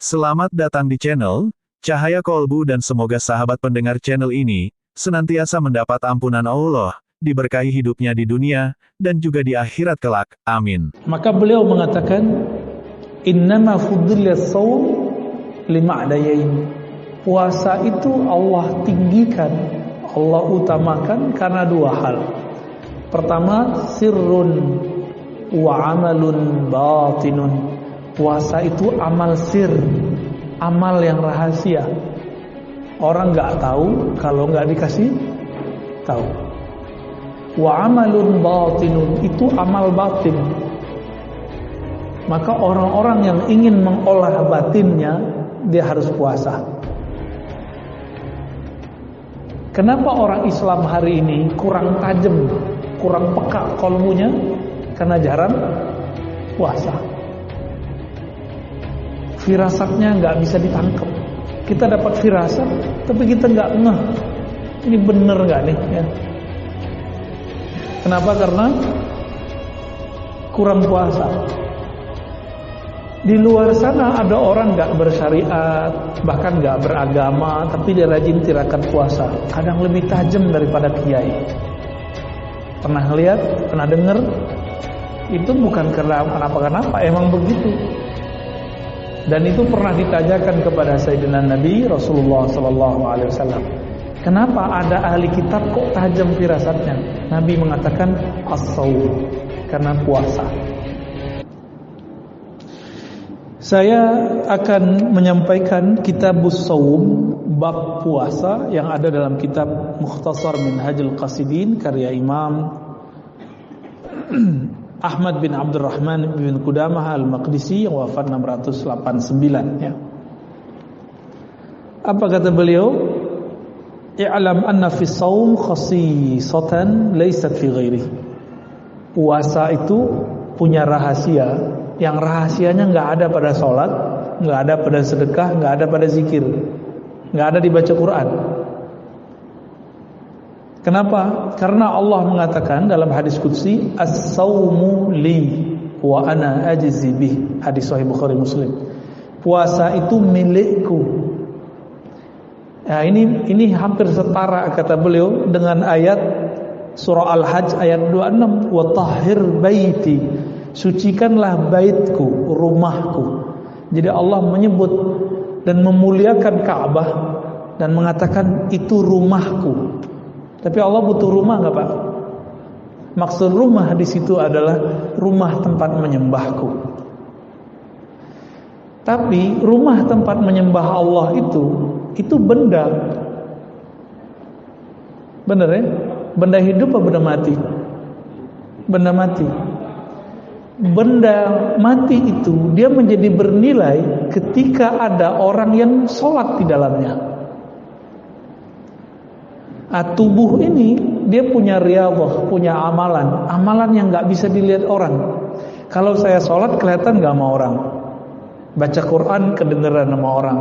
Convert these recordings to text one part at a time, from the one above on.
Selamat datang di channel Cahaya Kolbu dan semoga sahabat pendengar channel ini senantiasa mendapat ampunan Allah, diberkahi hidupnya di dunia dan juga di akhirat kelak. Amin. Maka beliau mengatakan, innama fuddila shaum lima'dayain. Puasa itu Allah tinggikan, Allah utamakan karena dua hal. Pertama, sirrun wa amalun batinun. Puasa itu amal sir, amal yang rahasia. Orang nggak tahu kalau nggak dikasih tahu. Wa amalun batinun, itu amal batin. Maka orang-orang yang ingin mengolah batinnya, dia harus puasa. Kenapa orang Islam hari ini kurang tajam, kurang peka kolbunya? Karena jarang puasa. Firasatnya nggak bisa ditangkap. Kita dapat firasat, tapi kita nggak ngeh. Ini bener nggak nih? Ya. Kenapa? Karena kurang puasa. Di luar sana ada orang nggak bersyariat, bahkan nggak beragama, tapi dia rajin tirakat puasa. Kadang lebih tajam daripada kiai. Pernah lihat? Pernah dengar? Itu bukan karena kenapa-kenapa, emang begitu. Dan itu pernah ditanyakan kepada Sayyidina Nabi Rasulullah SAW. Kenapa ada ahli kitab kok tajam firasatnya? Nabi mengatakan as-shaum, karena puasa. Saya akan menyampaikan Kitabus Shaum, bab puasa yang ada dalam kitab Mukhtasar Minhajul Qasidin karya Imam Ahmad bin Abdurrahman bin Qudamah al-Maqdisi yang wafat 689 ya. Apa kata beliau? I'lam anna fi shaum khasisatan laysat fi ghairihi. Puasa itu punya rahasia, yang rahasianya nggak ada pada sholat, nggak ada pada sedekah, nggak ada pada zikir, nggak ada dibaca Quran. Kenapa? Karena Allah mengatakan dalam hadis qudsi, as-shaumu li wa ana ajzi bih. Hadis sahih Bukhari Muslim. Puasa itu milikku. Nah, ini hampir setara kata beliau dengan ayat surah Al-Hajj ayat 26, wa tahhir baiti. Sucikanlah baitku, rumahku. Jadi Allah menyebut dan memuliakan Ka'bah dan mengatakan itu rumahku. Tapi Allah butuh rumah nggak, Pak? Maksud rumah di situ adalah rumah tempat menyembahku. Tapi rumah tempat menyembah Allah itu benda. Bener ya? Benda hidup atau benda mati? Benda mati. Benda mati itu dia menjadi bernilai ketika ada orang yang sholat di dalamnya. Tubuh ini dia punya riyadhah, punya amalan yang nggak bisa dilihat orang. Kalau saya sholat kelihatan nggak sama orang, baca Quran kedengeran sama orang,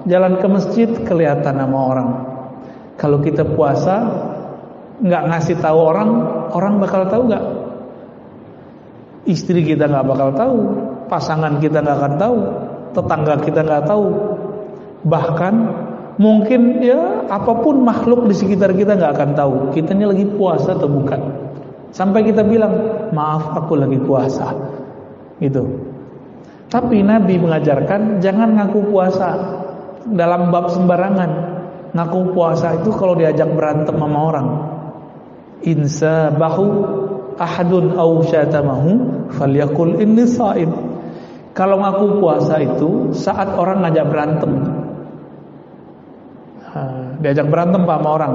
jalan ke masjid kelihatan sama orang. Kalau kita puasa nggak ngasih tahu orang bakal tahu nggak? Istri kita nggak bakal tahu, pasangan kita nggak akan tahu, tetangga kita nggak tahu, bahkan mungkin ya apapun makhluk di sekitar kita nggak akan tahu kita ini lagi puasa atau bukan. Sampai kita bilang, maaf aku lagi puasa gitu. Tapi Nabi mengajarkan jangan ngaku puasa dalam bab sembarangan. Ngaku puasa itu kalau diajak berantem sama orang. Insa bahu ahadun aw syatamahu falyakul inni shaim. Kalau ngaku puasa itu saat orang ngajak berantem. Diajak berantem sama orang,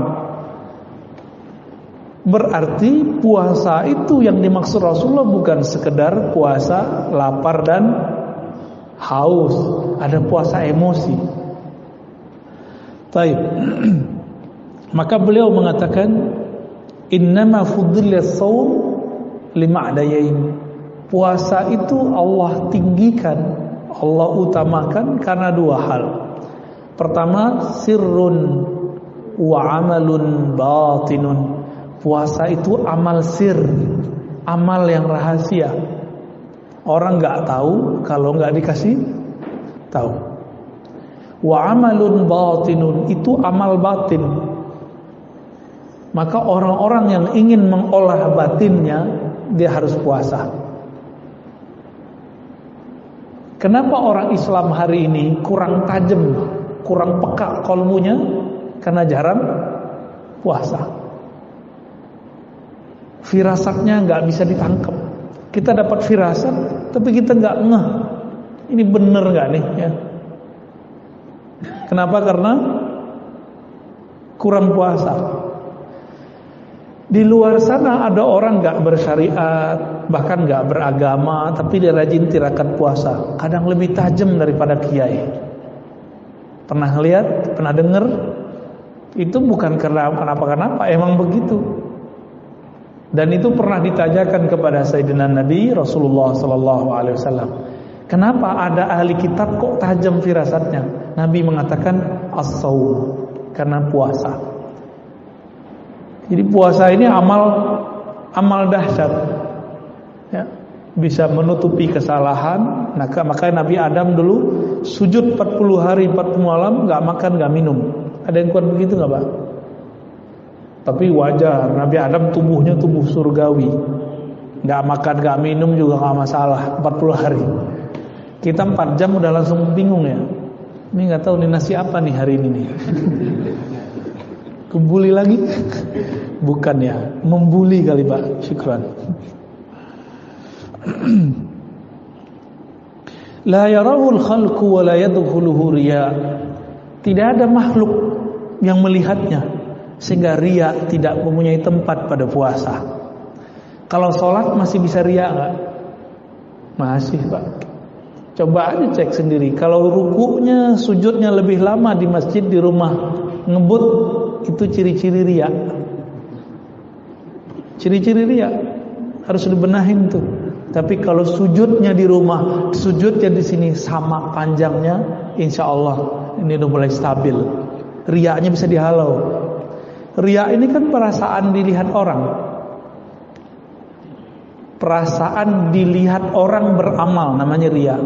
berarti puasa itu yang dimaksud Rasulullah bukan sekedar puasa lapar dan haus, ada puasa emosi. Baik. Maka beliau mengatakan innama fuddila shaum lima'dayain. Puasa itu Allah tinggikan, Allah utamakan karena dua hal. Pertama, sirrun wa amalun batinun. Puasa itu amal sir, amal yang rahasia. Orang nggak tahu kalau nggak dikasih tahu. Wa amalun batinun, itu amal batin. Maka orang-orang yang ingin mengolah batinnya, dia harus puasa. Kenapa orang Islam hari ini kurang tajam, kurang peka kolbunya? Karena jarang puasa. Firasatnya nggak bisa ditangkap. Kita dapat firasat, tapi kita nggak ngeh. Ini bener nggak nih? Ya. Kenapa? Karena kurang puasa. Di luar sana ada orang gak bersyariat, bahkan gak beragama, tapi dia rajin tirakat puasa. Kadang lebih tajam daripada kiai. Pernah lihat? Pernah dengar? Itu bukan karena kenapa-kenapa, emang begitu. Dan itu pernah ditanyakan kepada Sayyidina Nabi Rasulullah SAW. Kenapa ada ahli kitab kok tajam firasatnya? Nabi mengatakan as-saum, karena puasa. Jadi puasa ini amal dahsyat, ya, bisa menutupi kesalahan. Makanya Nabi Adam dulu sujud 40 hari 40 malam, nggak makan nggak minum. Ada yang kuat begitu nggak Pak? Tapi wajar, Nabi Adam tubuhnya tubuh surgawi, nggak makan nggak minum juga nggak masalah 40 hari. Kita 4 jam udah langsung bingung ya. Ini nggak tahu nih nasi apa nih hari ini nih. Kebuli lagi? Bukan ya, membuli kali Pak. Syukran. La yarahul khalqu wa la yadkhuluhu riya. Tidak ada makhluk yang melihatnya, sehingga riya tidak mempunyai tempat pada puasa. Kalau sholat masih bisa riya enggak? Masih Pak. Coba aja cek sendiri. Kalau rukuknya, sujudnya lebih lama di masjid, di rumah ngebut, itu ciri-ciri riya. Ciri-ciri riya harus dibenahin tuh. Tapi kalau sujudnya di rumah, sujudnya di sini sama panjangnya, insya Allah ini udah mulai stabil. Riyanya bisa dihalau. Riya ini kan perasaan dilihat orang. Perasaan dilihat orang beramal namanya riya.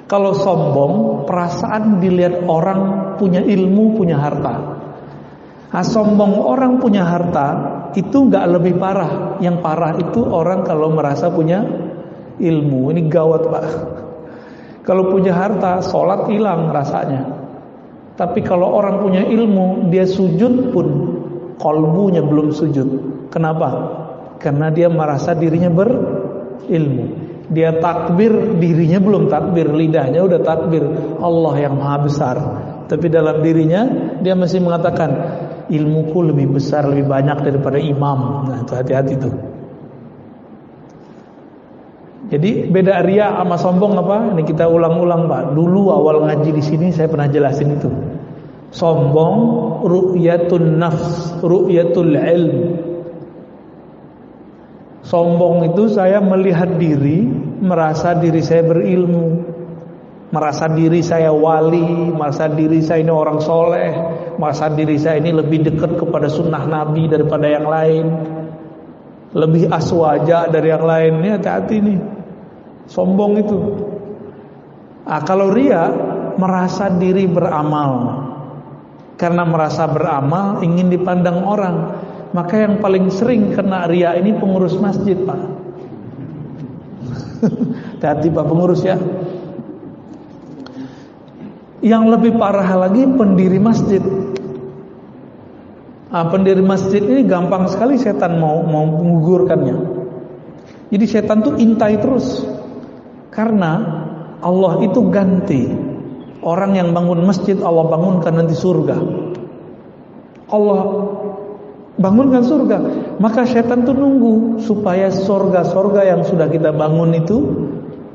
Kalau sombong, perasaan dilihat orang punya ilmu, punya harta. Nah, sombong orang punya harta itu nggak lebih parah. Yang parah itu orang kalau merasa punya ilmu. Ini gawat Pak. Kalau punya harta, sholat hilang rasanya. Tapi kalau orang punya ilmu, dia sujud pun kolbunya belum sujud. Kenapa? Karena dia merasa dirinya berilmu. Dia takbir, dirinya belum takbir, lidahnya udah takbir Allah yang maha besar. Tapi dalam dirinya dia masih mengatakan ilmuku lebih besar, lebih banyak daripada imam. Nah itu hati-hati tuh. Jadi beda riya sama sombong apa? Ini kita ulang-ulang Pak. Dulu awal ngaji di sini saya pernah jelasin itu. Sombong ru'yatun nafs, ru'yatul ilm. Sombong itu saya melihat diri, merasa diri saya berilmu, merasa diri saya wali, merasa diri saya ini orang soleh, merasa diri saya ini lebih dekat kepada sunnah Nabi daripada yang lain, lebih aswaja dari yang lain. Ini hati-hati nih, sombong itu. Kalau riya, merasa diri beramal. Karena merasa beramal, ingin dipandang orang. Maka yang paling sering kena riya ini pengurus masjid Pak. Hati-hati Pak pengurus ya. Yang lebih parah lagi pendiri masjid. Pendiri masjid ini gampang sekali setan mau menggugurkannya. Jadi setan tuh intai terus. Karena Allah itu ganti. Orang yang bangun masjid Allah bangunkan nanti surga. Allah bangunkan surga. Maka setan tuh nunggu supaya surga-surga yang sudah kita bangun itu,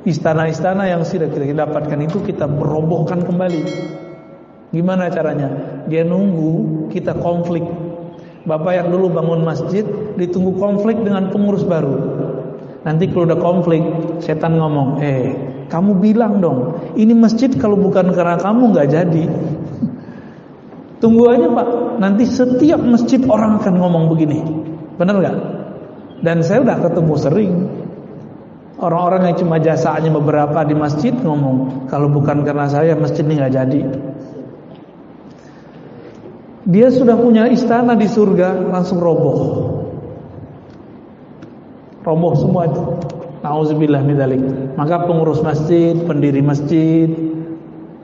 istana-istana yang sudah kita dapatkan itu kita merobohkan kembali. Gimana caranya? Dia nunggu kita konflik. Bapak yang dulu bangun masjid ditunggu konflik dengan pengurus baru. Nanti kalau udah konflik, setan ngomong, kamu bilang dong, ini masjid kalau bukan karena kamu nggak jadi. Tunggu aja Pak, nanti setiap masjid orang akan ngomong begini. Benar nggak? Dan saya udah ketemu sering orang-orang yang cuma jasanya beberapa di masjid ngomong, kalau bukan karena saya masjid ini nggak jadi. Dia sudah punya istana di surga, langsung roboh. Roboh semua itu. Nauzubillah min dzalik. Maka pengurus masjid, pendiri masjid,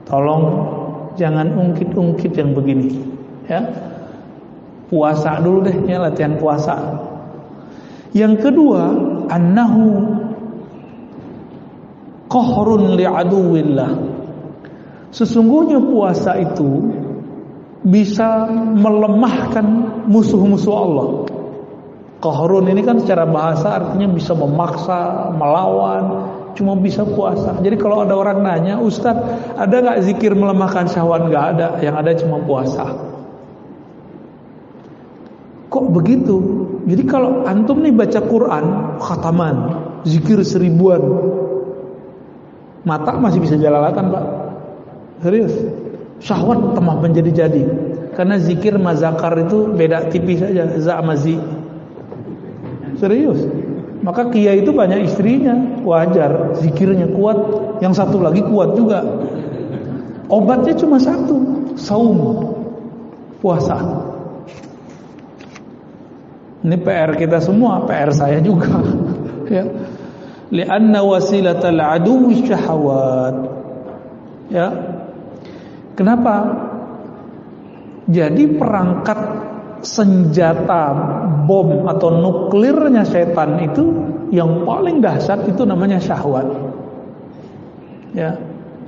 tolong jangan ungkit-ungkit yang begini, ya. Puasa dulu deh, ya, latihan puasa. Yang kedua, annahu qahrun li'aduwillah. Sesungguhnya puasa itu bisa melemahkan musuh-musuh Allah. Qahrun ini kan secara bahasa artinya bisa memaksa, melawan, cuma bisa puasa. Jadi kalau ada orang nanya, Ustaz, ada gak zikir melemahkan syahwat? Gak ada, yang ada cuma puasa. Kok begitu? Jadi kalau antum nih baca Quran, khataman, zikir 1000-an, mata masih bisa jelalatan, Pak. Serius. Syahwat tambah menjadi-jadi. Karena zikir mazakar itu beda tipis saja, za sama zi. Serius. Maka kiai itu banyak istrinya, wajar, zikirnya kuat, yang satu lagi kuat juga. Obatnya cuma satu, saum, puasa. Ini PR kita semua, PR saya juga. Ya. Li'anna wasilatal aduwwi syahawat. Ya. Kenapa? Jadi perangkat senjata bom atau nuklirnya setan itu yang paling dahsyat itu namanya syahwat. Ya,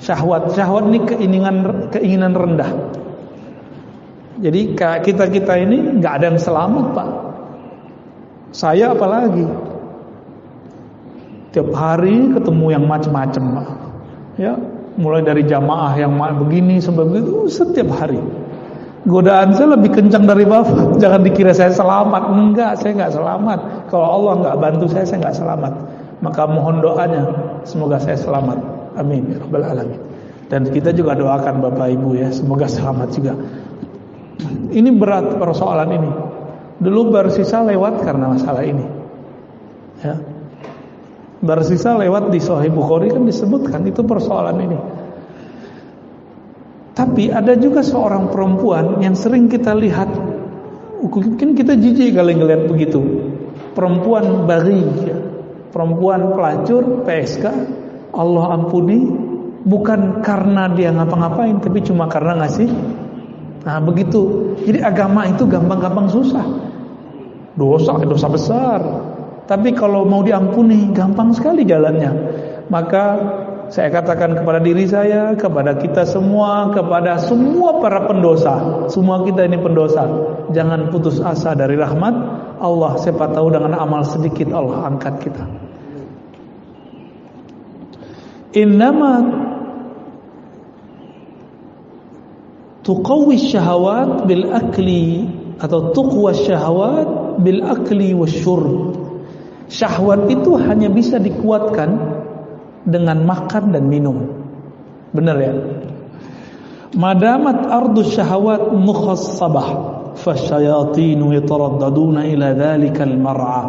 syahwat ini keinginan rendah. Jadi kita ini nggak ada yang selamat, Pak. Saya apalagi tiap hari ketemu yang macam-macam, Pak. Ya, mulai dari jamaah yang begini sampai begitu setiap hari. Godaan saya lebih kencang dari Bapak. Jangan dikira saya selamat. Enggak, saya enggak selamat. Kalau Allah enggak bantu saya enggak selamat. Maka mohon doanya, semoga saya selamat. Amin ya rabbal alamin. Dan kita juga doakan Bapak Ibu ya, semoga selamat juga. Ini berat persoalan ini. Dulu Barsisa lewat karena masalah ini. Ya. Barsisa lewat di Sahih Bukhari kan disebutkan itu persoalan ini. Tapi ada juga seorang perempuan yang sering kita lihat, mungkin kita jijik kalau ngelihat begitu. Perempuan baghi, ya. Perempuan pelacur, PSK, Allah ampuni, bukan karena dia ngapa-ngapain, tapi cuma karena ngasih. Nah begitu. Jadi agama itu gampang-gampang susah. Dosa besar. Tapi kalau mau diampuni, gampang sekali jalannya. Maka saya katakan kepada diri saya, kepada kita semua, kepada semua para pendosa, semua kita ini pendosa, jangan putus asa dari rahmat Allah. Siapa tahu dengan amal sedikit Allah angkat kita. Innama tuqawwi syahawat bil akli, atau tuqwa syahawat bil akli wasyurb. Syahwat itu hanya bisa dikuatkan dengan makan dan minum. Benar ya? Madamat ardu syahawat mukhassabah fasyayatinu yataraddaduna ila dhalikal mar'a.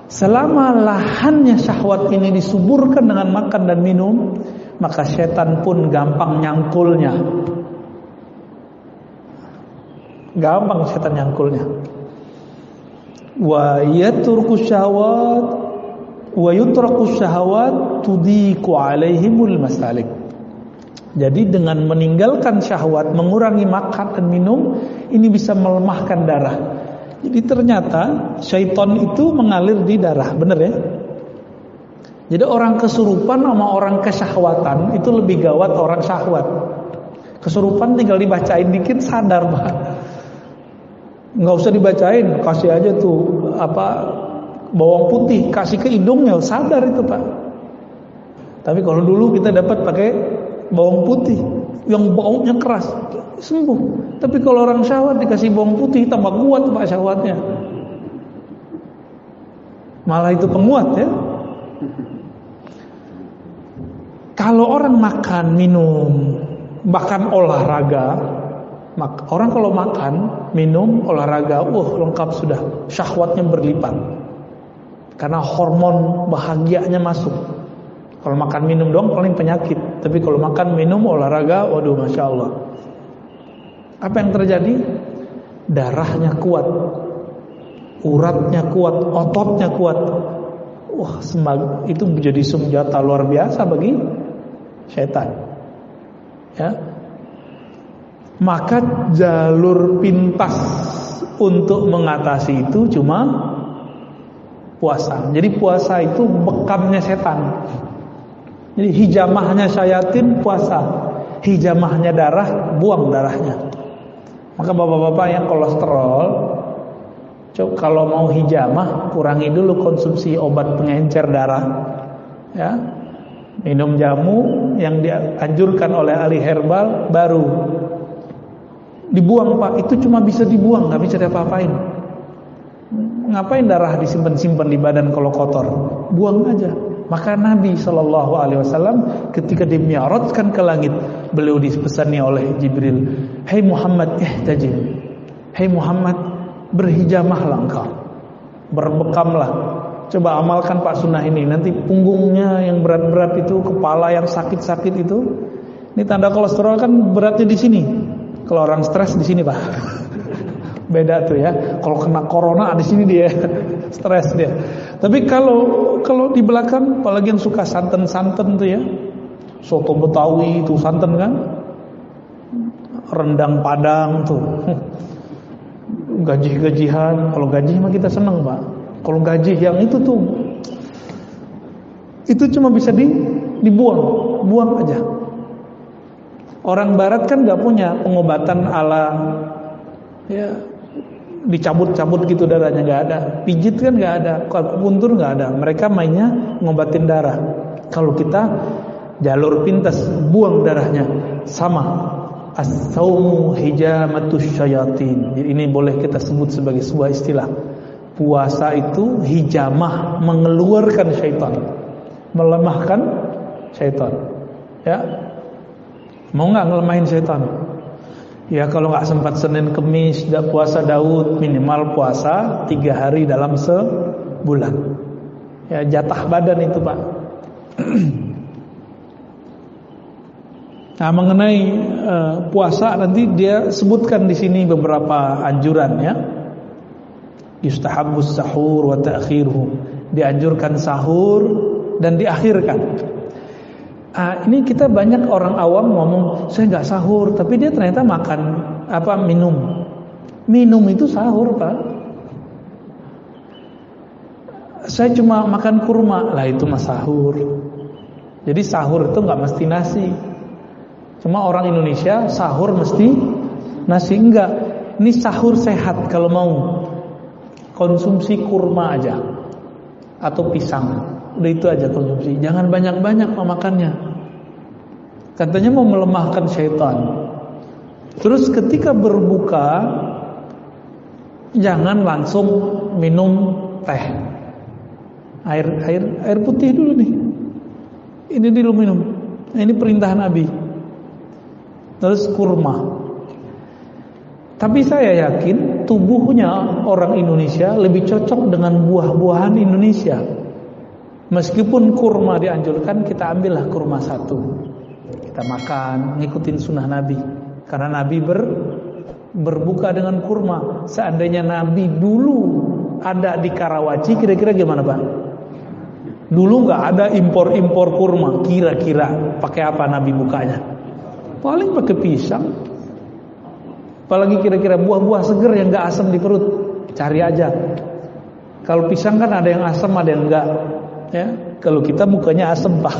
Selama lahannya syahwat ini disuburkan dengan makan dan minum, maka setan pun gampang nyangkulnya. Gampang setan nyangkulnya. Wa yatruku syahawat wa yutraku syahawat tudiku alaihimul masalik. Jadi dengan meninggalkan syahwat, mengurangi makan dan minum, ini bisa melemahkan darah. Jadi ternyata syaitan itu mengalir di darah, benar ya? Jadi orang kesurupan sama orang kesyahwatan itu lebih gawat orang syahwat. Kesurupan tinggal dibacain dikit sadar, Pak. Nggak usah dibacain, kasih aja tuh bawang putih, kasih ke hidungnya, sadar itu Pak. Tapi kalau dulu kita dapat pakai bawang putih yang baunya keras, sembuh. Tapi kalau orang syahwat dikasih bawang putih tambah kuat Pak syahwatnya. Malah itu penguat ya. Kalau orang makan, minum, bahkan olahraga, orang kalau makan, minum, olahraga, lengkap sudah, syahwatnya berlipat. Karena hormon bahagianya masuk. Kalau makan minum doang paling penyakit. Tapi kalau makan minum olahraga, waduh masya Allah. Apa yang terjadi? darahnya kuat, uratnya kuat, ototnya kuat. Wah, itu menjadi senjata luar biasa bagi setan. Ya. Maka jalur pintas untuk mengatasi itu cuma puasa. Jadi puasa itu bekamnya setan. Jadi hijamahnya syayatin puasa, hijamahnya darah buang darahnya. Maka bapak-bapak yang kolesterol, kalau mau hijamah kurangi dulu konsumsi obat pengencer darah. Ya, minum jamu yang dianjurkan oleh ahli herbal, baru dibuang pak. Itu cuma bisa dibuang, nggak bisa diapa-apain. Ngapain darah disimpan-simpan di badan kalau kotor? Buang aja. Maka Nabi SAW ketika dimi'rajkan ke langit, beliau dipesani oleh Jibril, "Hai Muhammad, ihtajim. Hai Muhammad, berhijamahlah engkau. Berbekamlah. Coba amalkan Pak sunnah ini. Nanti punggungnya yang berat-berat itu, kepala yang sakit-sakit itu. Ini tanda kolesterol kan beratnya di sini. Kalau orang stres di sini, Pak." Beda tuh ya. Kalau kena corona di sini dia stres dia. Tapi kalau di belakang, apalagi yang suka santen-santen tuh ya, soto Betawi itu santen kan, rendang Padang tuh, gaji-gajihan. Kalau gaji mah kita seneng pak. Kalau gaji yang itu tuh, itu cuma bisa dibuang, buang aja. Orang Barat kan nggak punya pengobatan ala ya, dicabut-cabut gitu darahnya, nggak ada. Pijit kan nggak ada, akupuntur nggak ada. Mereka mainnya ngobatin darah. Kalau kita jalur pintas, buang darahnya. Sama, as-saumu hijamatus syayatin. Jadi ini boleh kita sebut sebagai sebuah istilah. Puasa itu hijamah, mengeluarkan syaitan, melemahkan syaitan. Ya, mau nggak ngelemahin syaitan? Ya kalau nggak sempat Senin Kemis tidak puasa Daud, minimal puasa 3 hari dalam sebulan. Ya jatah badan itu pak. Nah mengenai puasa nanti dia sebutkan di sini beberapa anjuran ya. Yustahabbus sahur wa ta'khiruhu. Dianjurkan sahur dan diakhirkan. Ini kita banyak orang awam ngomong saya nggak sahur, tapi dia ternyata makan minum itu sahur pak. Saya cuma makan kurma, lah itu mah sahur. Jadi sahur itu nggak mesti nasi. Cuma orang Indonesia sahur mesti nasi, enggak. Ini sahur sehat kalau mau konsumsi kurma aja atau pisang. Udah itu aja konsumsi. Jangan banyak-banyak makannya. Katanya mau melemahkan syaitan. Terus ketika berbuka, jangan langsung minum teh. Air putih dulu nih. Ini dulu minum. Ini perintah Nabi. Terus kurma. Tapi saya yakin tubuhnya orang Indonesia lebih cocok dengan buah-buahan Indonesia. Meskipun kurma dianjurkan, kita ambillah kurma 1. Kita makan, ngikutin sunnah Nabi. Karena Nabi berbuka dengan kurma. Seandainya Nabi dulu ada di Karawaci, kira-kira gimana Pak? Dulu nggak ada impor kurma. Kira-kira pakai apa Nabi bukanya? Paling pakai pisang. Apalagi kira-kira buah-buah seger yang nggak asam di perut. Cari aja. Kalau pisang kan ada yang asam, ada yang enggak. Ya, kalau kita mukanya asem pak.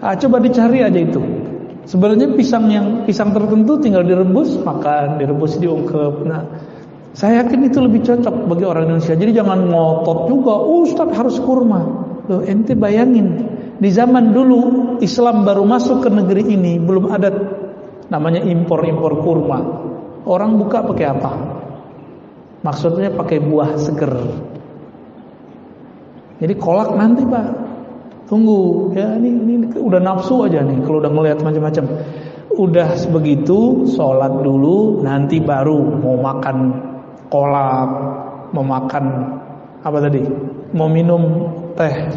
Coba dicari aja itu. Sebenarnya pisang tertentu tinggal direbus, makan, direbus diungkep. Nah, saya yakin itu lebih cocok bagi orang Indonesia. Jadi jangan ngotot juga. Ustaz harus kurma. Loh, ente bayangin di zaman dulu Islam baru masuk ke negeri ini, belum ada namanya impor kurma. Orang buka pakai apa? Maksudnya pakai buah seger. Jadi kolak nanti pak, tunggu ya, ini udah nafsu aja nih kalau udah ngelihat macam-macam. Udah begitu sholat dulu, nanti baru mau makan kolak, mau makan apa tadi, mau minum teh.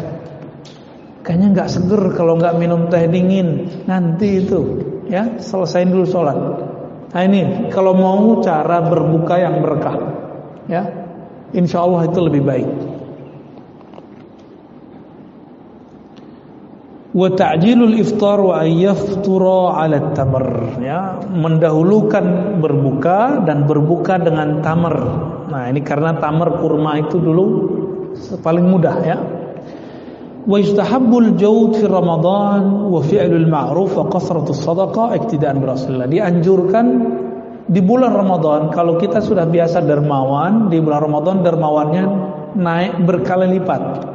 Kayaknya nggak seger kalau nggak minum teh dingin. Nanti itu ya, selesain dulu sholat. Nah ini kalau mau cara berbuka yang berkah, ya, insya Allah itu lebih baik. Wa ta'jilul iftar wa ayyaftura 'ala tamr, ya, mendahulukan berbuka dan berbuka dengan tamr. Nah, ini karena tamr kurma itu dulu paling mudah, ya. Wa yustahabbul jawd fi Ramadan wa fi'lul ma'ruf wa kasratus shadaqah iktidaan bi Rasulillah. Dianjurkan di bulan Ramadan kalau kita sudah biasa dermawan, di bulan Ramadan dermawannya naik berkali lipat.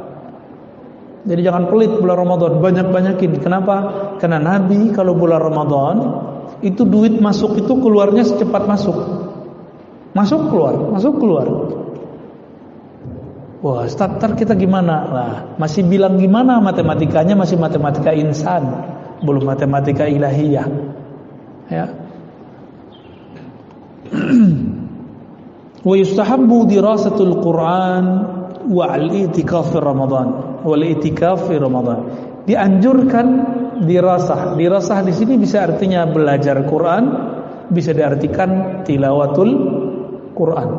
Jadi jangan pelit bulan Ramadan, banyak-banyakin. Kenapa? Karena Nabi kalau bulan Ramadan itu duit masuk itu keluarnya secepat masuk. Masuk keluar. Wah, starter kita gimana? Nah, masih bilang gimana matematikanya, masih matematika insan, belum matematika ilahiyah. Ya. Wa yustahabbu dirasatul Quran wa al-i'tikaf fi Ramadan. Wal i'tikaf fi Ramadan. Dianjurkan dirasah. Dirasah di sini bisa artinya belajar Quran, bisa diartikan tilawatul Quran.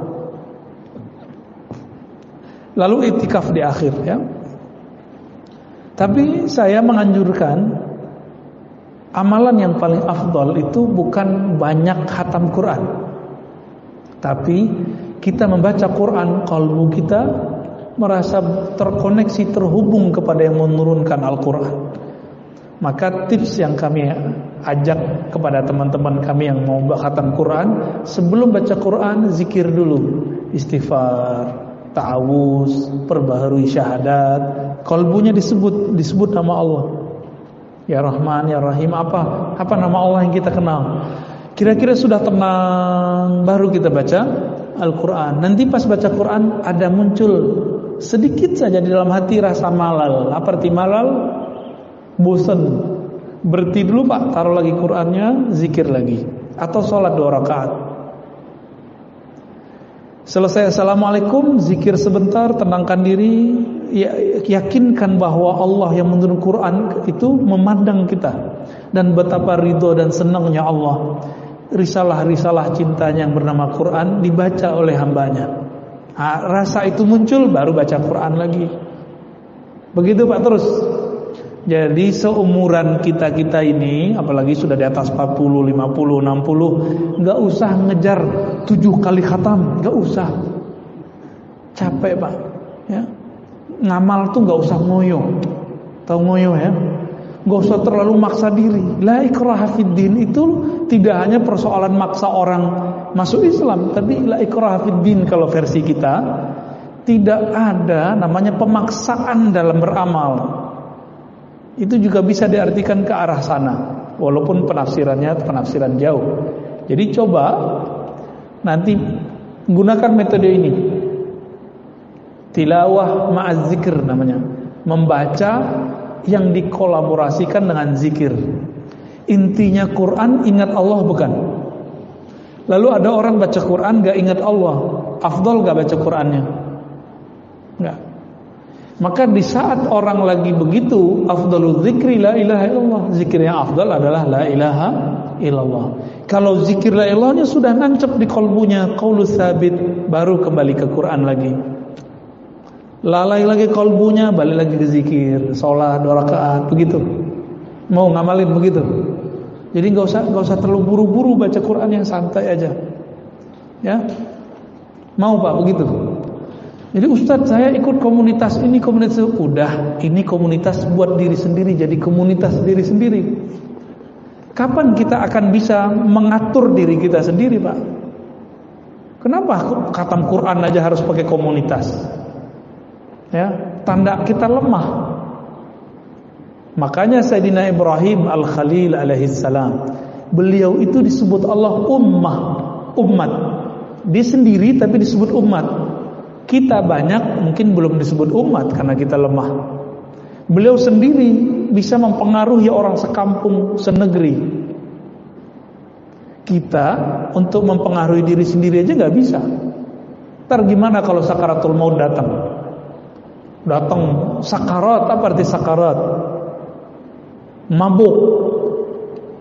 Lalu i'tikaf di akhir, ya. Tapi saya menganjurkan amalan yang paling afdal itu bukan banyak khatam Quran, tapi kita membaca Quran, kalbu kita merasa terkoneksi, terhubung kepada yang menurunkan Al-Quran. Maka tips yang kami ajak kepada teman-teman kami yang mau khatam Quran, sebelum baca Quran zikir dulu, istighfar, ta'awuz, perbaharui syahadat, kalbunya disebut nama Allah. Ya Rahman, Ya Rahim, apa nama Allah yang kita kenal. Kira-kira sudah tenang, baru kita baca Al-Quran. Nanti pas baca Quran ada muncul sedikit saja di dalam hati rasa malal. Apa arti malal? Bosan. Berhenti dulu Pak, taruh lagi Qurannya, zikir lagi. Atau sholat 2 rakaat. Selesai Assalamualaikum, zikir sebentar, tenangkan diri, yakinkan bahwa Allah yang menurun Quran itu memandang kita, dan betapa ridho dan senangnya Allah. Risalah-risalah cintanya yang bernama Quran dibaca oleh hambanya. Nah, rasa itu muncul, baru baca Quran lagi. Begitu Pak terus. Jadi seumuran kita ini, apalagi sudah di atas 40, 50, 60, gak usah ngejar 7 kali khatam, gak usah. Capek Pak, ya. Ngamal tuh gak usah ngoyo. Tahu ngoyo ya? Gak usah terlalu maksa diri. La ikraha fid din itu tidak hanya persoalan maksa orang masuk Islam, tapi la ikraha fid din kalau versi kita tidak ada namanya pemaksaan dalam beramal. Itu juga bisa diartikan ke arah sana, walaupun penafsirannya penafsiran jauh. Jadi coba nanti gunakan metode ini, tilawah ma'az zikir namanya, membaca yang dikolaborasikan dengan zikir. Intinya Quran, ingat Allah bukan? Lalu ada orang baca Quran gak ingat Allah, afdal gak baca Qurannya? Enggak. Maka di saat orang lagi begitu, afdalul zikri la ilaha illallah. Zikir yang afdal adalah la ilaha illallah. Kalau zikir la ilahnya sudah nancap di kalbunya, qaulus sabit, baru kembali ke Quran lagi. Lalai lagi kalbunya, balik lagi ke zikir, sholat 2 rakaat, begitu. Mau ngamalin begitu. Jadi enggak usah terlalu buru-buru baca Quran, yang santai aja. Ya. Mau Pak begitu? Jadi Ustadz saya ikut komunitas ini, komunitas itu. Udah, ini komunitas buat diri sendiri, jadi komunitas diri sendiri. Kapan kita akan bisa mengatur diri kita sendiri Pak? Kenapa khatam Quran aja harus pakai komunitas? Ya, tanda kita lemah. Makanya Sayyidina Ibrahim Al-Khalil alaihissalam, beliau itu disebut Allah umat. Dia sendiri tapi disebut umat. Kita banyak mungkin belum disebut umat karena kita lemah. Beliau sendiri bisa mempengaruhi orang sekampung, senegeri. Kita untuk mempengaruhi diri sendiri aja gak bisa. Ntar gimana kalau sakaratul maut datang? Datang sakarat, apa arti sakarat? Mabuk.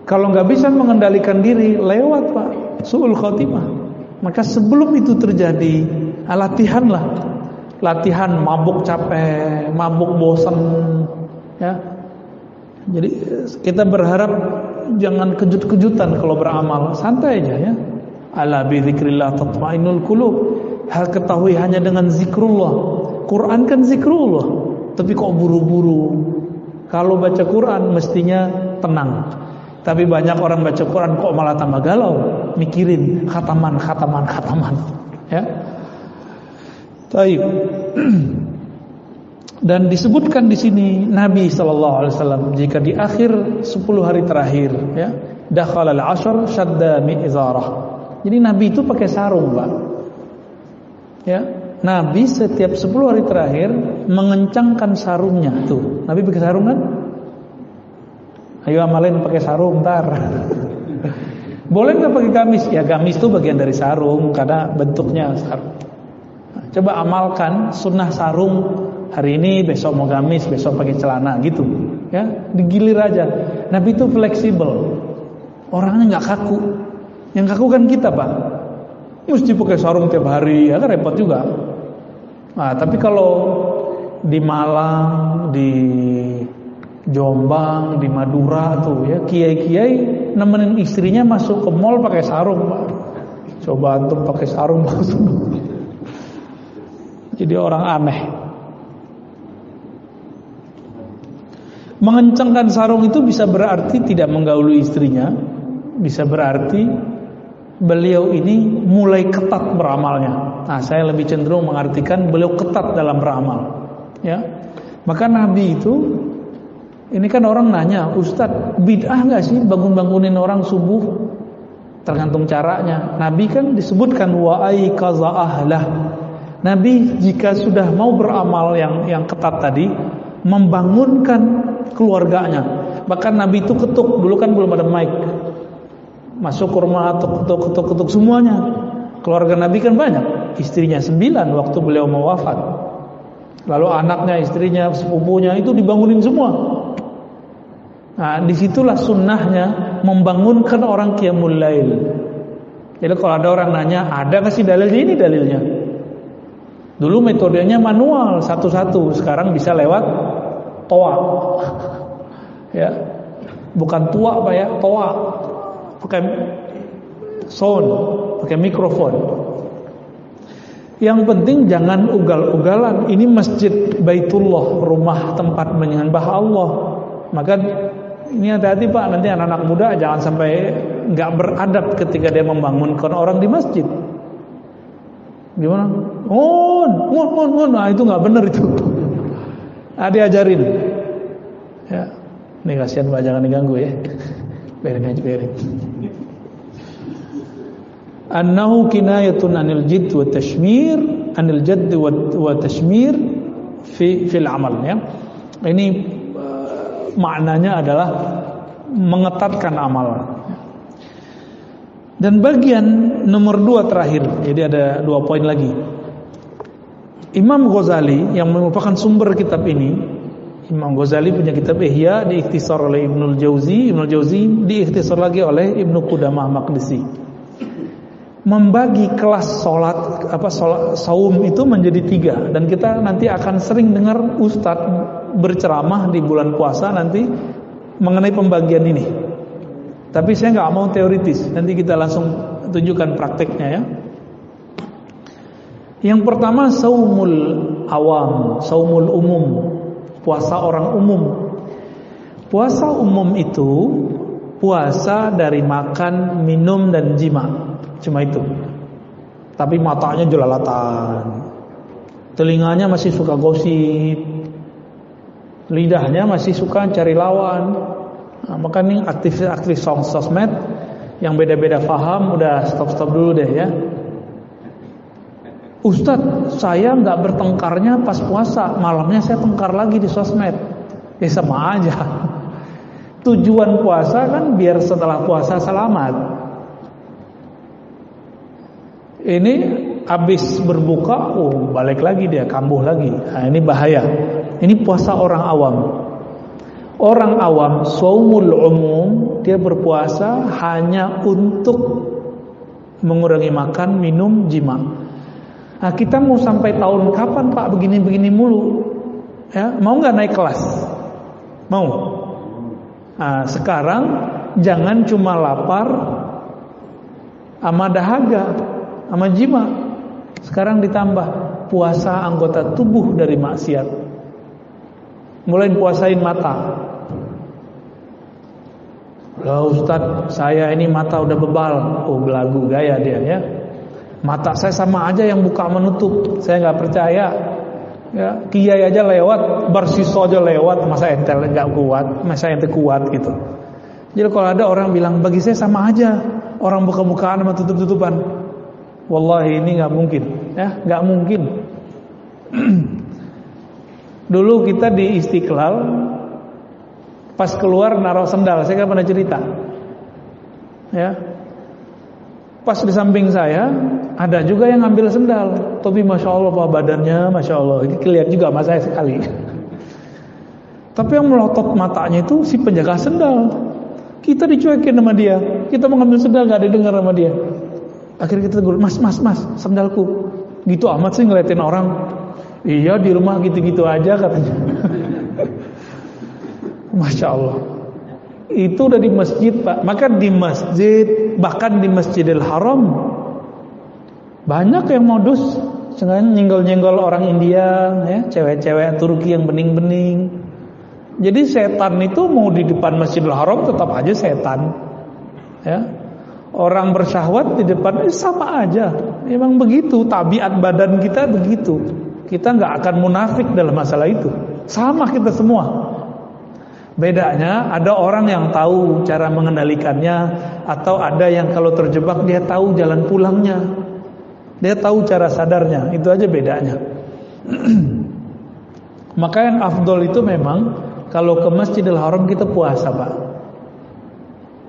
Kalau gak bisa mengendalikan diri, lewat Pak. su'ul khotimah. Maka sebelum itu terjadi, latihanlah. Latihan mabuk capek, mabuk bosan, ya. Jadi kita berharap jangan kejut-kejutan kalau beramal, santai aja ya. Ala bi dzikrillah tatma'innul qulub. Hal ketahui hanya dengan zikrullah. Quran kan zikrullah, tapi kok buru-buru. Kalau baca Quran mestinya tenang. Tapi banyak orang baca Quran kok malah tambah galau, mikirin khataman, ya. Baik. Dan disebutkan di sini Nabi SAW jika di akhir 10 hari terakhir, ya, dakhalal ashar shadda mi'zarah. Jadi Nabi itu pakai sarung, Pak. Ya, Nabi setiap 10 hari terakhir mengencangkan sarungnya. Tuh, Nabi pakai sarung kan? Ayo amalin pakai sarung ntar. Boleh nggak pakai gamis? Ya gamis itu bagian dari sarung karena bentuknya sarung. Nah, coba amalkan sunnah sarung hari ini, besok mau gamis, besok pakai celana gitu. Ya, digilir aja. Nabi itu fleksibel. Orangnya nggak kaku. Yang kaku kan kita, Pak. Mesti pakai sarung tiap hari, ya kan repot juga. Nah, tapi kalau di Malang, di Jombang, di Madura tuh ya, kiai-kiai nemenin istrinya masuk ke mall pakai sarung, Pak. Coba antum pakai sarung masuk. Jadi orang aneh. Mengencangkan sarung itu bisa berarti tidak menggauli istrinya, bisa berarti beliau ini mulai ketat beramalnya. Nah, saya lebih cenderung mengartikan beliau ketat dalam beramal. Ya, maka Nabi itu, ini kan orang nanya, Ustadz, bid'ah nggak sih bangun-bangunin orang subuh? Tergantung caranya. Nabi kan disebutkan wa ayqaza ahlah. Nabi jika sudah mau beramal yang ketat tadi, membangunkan keluarganya. Bahkan Nabi itu ketuk, dulu kan belum ada mic. Masuk ke rumah, ketuk semuanya. Keluarga Nabi kan banyak, istrinya 9 waktu beliau mau wafat. Lalu anaknya, istrinya, sepupunya itu dibangunin semua. Nah, disitulah sunnahnya membangunkan orang qiyamul lail. Jadi kalau ada orang nanya, ada nggak sih dalilnya? Ini dalilnya. Dulu metodenya manual satu-satu, sekarang bisa lewat toa. Ya, bukan tua Pak ya, toa. Pakai sound, pakai mikrofon. Yang penting jangan ugal-ugalan. Ini masjid Baitullah, rumah tempat menyembah Allah. Maka ini hati-hati Pak, nanti anak-anak muda jangan sampai nggak beradab ketika dia membangunkan orang di masjid. Gimana? Nah itu nggak benar itu. Nah, diajarin. Ya, ini kasihan Pak, jangan diganggu ya. Biarin. Annahu kinayatun anil jidd wa tashmir, anil jadd wa tashmir fil amal ya. Ini maknanya adalah mengetatkan amal. Dan bagian nomor 2 terakhir, jadi ada 2 poin lagi. Imam Ghazali yang merupakan sumber kitab ini, Imam Ghazali punya kitab Ihya, diikhtisar oleh Ibnul Jauzi. Ibnul Jauzi diikhtisar lagi oleh Ibnu Qudamah Maqdisi. Membagi kelas salat saum itu menjadi 3, dan kita nanti akan sering dengar ustadz berceramah di bulan puasa nanti mengenai pembagian ini. Tapi saya nggak mau teoritis, nanti kita langsung tunjukkan prakteknya ya. Yang pertama saumul awam, saumul umum, puasa orang umum. Puasa umum itu puasa dari makan, minum dan jima. Cuma itu. Tapi matanya jelalatan, telinganya masih suka gosip, lidahnya masih suka cari lawan. Nah, maka nih aktif sosmed yang beda-beda paham, udah stop dulu deh ya. Ustadz, saya nggak bertengkarnya pas puasa, malamnya saya tengkar lagi di sosmed. Ya sama aja. Tujuan puasa kan biar setelah puasa selamat. Ini habis berbuka, balik lagi dia, kambuh lagi. Nah, ini bahaya. Ini puasa orang awam. Orang awam, shaumul umum, dia berpuasa hanya untuk mengurangi makan, minum, jima. Nah, kita mau sampai tahun kapan Pak begini-begini mulu? Ya, mau nggak naik kelas? Mau. Nah, sekarang jangan cuma lapar sama dahaga, sama jima. Sekarang ditambah puasa anggota tubuh dari maksiat. Mulai puasain mata. Lah Ustadz, saya ini mata udah bebal. Oh, belagu gaya dia ya. Mata saya sama aja yang buka menutup. Saya nggak percaya. Ya, kiai aja lewat, barsiso aja lewat, masa ente nggak kuat, masa ente kuat gitu. Jadi kalau ada orang bilang bagi saya sama aja, orang buka-bukaan sama tutup-tutupan, wallahi ini nggak mungkin, ya nggak mungkin. Dulu kita di Istiqlal, pas keluar naruh sendal, saya kan pernah cerita, ya. Pas di samping saya ada juga yang ngambil sendal. Tapi masya Allah Pak, badannya masya Allah, ini kelihatan juga sama saya sekali. Tapi yang melotot matanya itu si penjaga sendal. Kita dicuekin sama dia. Kita mau ngambil sendal gak didengar sama dia. Akhirnya kita tegur, mas sendalku. Gitu amat sih ngeliatin orang. Iya di rumah gitu-gitu aja katanya. Masya Allah. Itu udah di masjid Pak. Maka di masjid, bahkan di Masjidil Haram, banyak yang modus sengaja nyenggol-nyenggol orang India, ya, cewek-cewek Turki yang bening-bening. Jadi setan itu mau di depan Masjidil Haram tetap aja setan, ya. Orang bersyahwat di depan sama aja. Memang begitu, tabiat badan kita begitu. Kita nggak akan munafik dalam masalah itu. Sama kita semua. Bedanya ada orang yang tahu cara mengendalikannya, atau ada yang kalau terjebak dia tahu jalan pulangnya. Dia tahu cara sadarnya. Itu aja bedanya. Maka yang afdol itu memang kalau ke Masjidil Haram kita puasa Pak.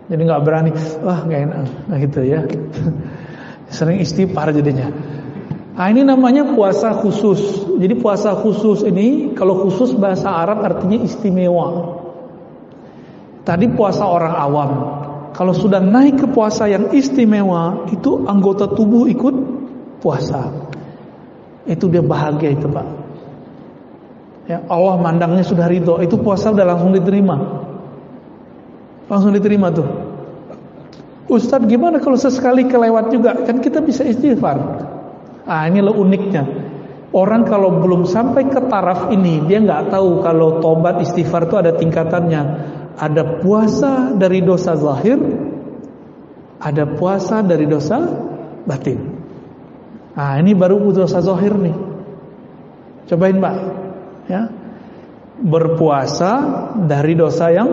Jadi nggak berani, wah nggak enak, nah gitu ya. Sering istighfar jadinya. Nah ini namanya puasa khusus. Jadi puasa khusus ini, kalau khusus bahasa Arab artinya istimewa. Tadi puasa orang awam. Kalau sudah naik ke puasa yang istimewa, itu anggota tubuh ikut puasa. Itu dia bahagia itu Pak. Ya, Allah mandangnya sudah ridho. Itu puasa udah langsung diterima. Langsung diterima tuh. Ustadz gimana kalau sesekali kelewat juga? Kan kita bisa istighfar. Ah ini loh uniknya. Orang kalau belum sampai ke taraf ini, dia nggak tahu kalau tobat istighfar itu ada tingkatannya. Ada puasa dari dosa zahir, ada puasa dari dosa batin. Nah ini baru dosa zahir nih. Cobain Pak, ya, berpuasa dari dosa yang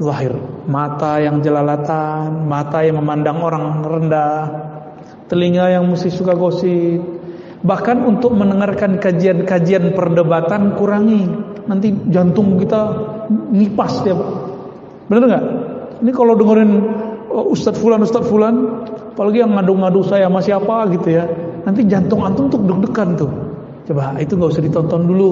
zahir. Mata yang jelalatan, mata yang memandang orang rendah, telinga yang mesti suka gosip. Bahkan untuk mendengarkan kajian-kajian perdebatan kurangi. Nanti jantung kita ngipas dia Pak. Bener nggak? Ini kalau dengerin Ustadz Fulan, apalagi yang ngadu-ngadu saya sama siapa gitu ya, nanti jantung antum tuh deg-degan tuh. Coba itu nggak usah ditonton dulu.